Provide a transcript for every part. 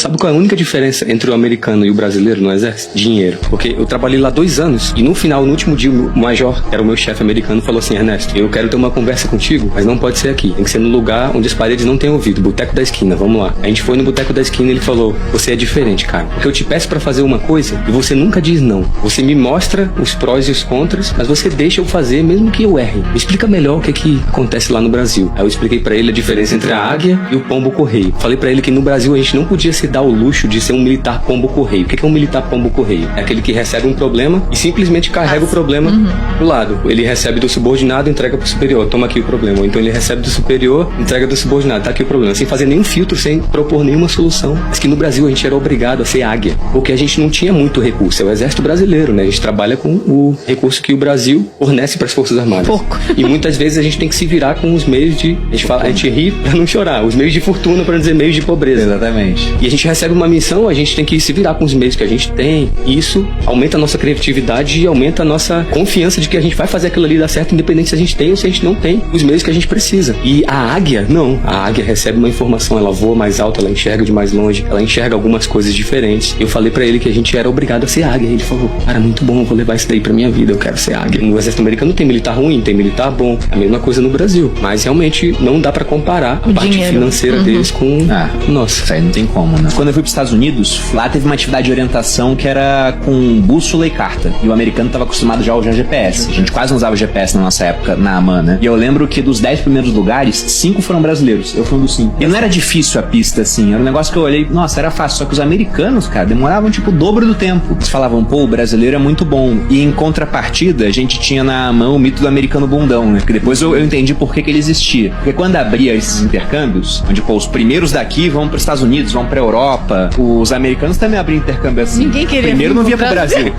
Sabe qual é a única diferença entre o americano e o brasileiro no exército? Dinheiro. Porque eu trabalhei lá 2 anos e no final, no último dia, o major, que era o meu chefe americano, falou assim: Ernesto, eu quero ter uma conversa contigo, mas não pode ser aqui. Tem que ser no lugar onde as paredes não têm ouvido. Boteco da esquina, vamos lá. A gente foi no boteco da esquina e ele falou: você é diferente, cara. Porque eu te peço pra fazer uma coisa e você nunca diz não. Você me mostra os prós e os contras, mas você deixa eu fazer mesmo que eu erre. Me explica melhor o que acontece lá no Brasil. Aí eu expliquei pra ele a diferença entre a águia e o pombo-correio. Falei pra ele que no Brasil a gente não podia se dar o luxo de ser um militar pombo-correio. O que é um militar pombo-correio? É aquele que recebe um problema e simplesmente carrega o problema pro lado. Ele recebe do subordinado, entrega pro superior. Toma aqui o problema. Ou então ele recebe do superior, entrega do subordinado. Tá aqui o problema. Sem fazer nenhum filtro, sem propor nenhuma solução. Mas que no Brasil a gente era obrigado a ser águia. Porque a gente não tinha muito recurso. É o exército brasileiro, né? A gente trabalha com o recurso que o Brasil fornece para as Forças Armadas. Pouco. E muitas vezes a gente tem que se virar com os meios de... A gente ri pra não chorar. Os meios de fortuna, pra não dizer meios de pobreza. Exatamente. E a gente recebe uma missão, a gente tem que se virar com os meios que a gente tem. E isso aumenta a nossa criatividade e aumenta a nossa confiança de que a gente vai fazer aquilo ali dar certo, independente se a gente tem ou se a gente não tem os meios que a gente precisa. E a águia, não. A águia recebe uma informação, ela voa mais alto, ela enxerga de mais longe, ela enxerga algumas coisas diferentes. Eu falei pra ele que a gente era obrigado a ser águia. Ele falou: cara, muito bom, eu vou levar isso daí pra minha vida, eu quero ser águia. No exército americano tem militar ruim, tem militar bom. É a mesma coisa no Brasil. Mas realmente não dá pra comparar a parte financeira deles com nossa. Isso aí não tem como, né? Quando eu fui pros Estados Unidos, lá teve uma atividade de orientação que era com bússola e carta. E o americano tava acostumado já a usar GPS. A gente quase não usava GPS na nossa época, na AMAN, né? E eu lembro que dos 10 primeiros lugares, 5 foram brasileiros. Eu fui um dos 5. E não era difícil a pista, assim. Era um negócio que eu olhei, nossa, era fácil. Só que os americanos, cara, demoravam tipo o dobro do tempo. Eles falavam, pô, o brasileiro é muito bom. E em contrapartida, a gente tinha na AMAN o mito do americano bundão, né? Que depois eu entendi por que ele existia. Porque quando abria esses intercâmbios, onde, pô, os primeiros daqui vão pros Estados Unidos, vão pra Europa, os americanos também abriam intercâmbio assim. Ninguém queria. Primeiro não via pro Brasil.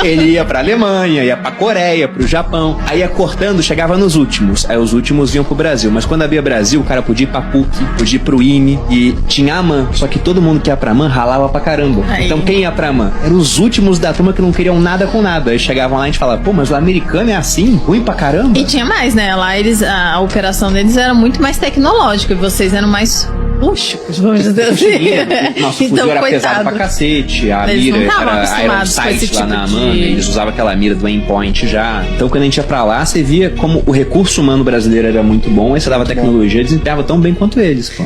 Ele ia pra Alemanha, ia pra Coreia, pro Japão. Aí ia cortando, chegava nos últimos. Aí os últimos vinham pro Brasil. Mas quando abria Brasil, o cara podia ir pra PUC, podia ir pro IME. E tinha a AMAN. Só que todo mundo que ia pra AMAN ralava pra caramba. Aí. Então quem ia pra AMAN? Eram os últimos da turma que não queriam nada com nada. Aí chegavam lá e a gente falava, pô, mas o americano é assim? Ruim pra caramba? E tinha mais, né? Lá a operação deles era muito mais tecnológica e vocês eram mais rústicos, vamos dizer assim. Nosso fuzil era pesado pra cacete. A Eles mira não estavam era acostumados com esse aerosight lá tipo na de- AMAN. Eles usavam aquela mira do endpoint já. Então quando a gente ia pra lá, você via como o recurso humano brasileiro era muito bom. Aí você dava tecnologia, desempenhava tão bem quanto eles, pô.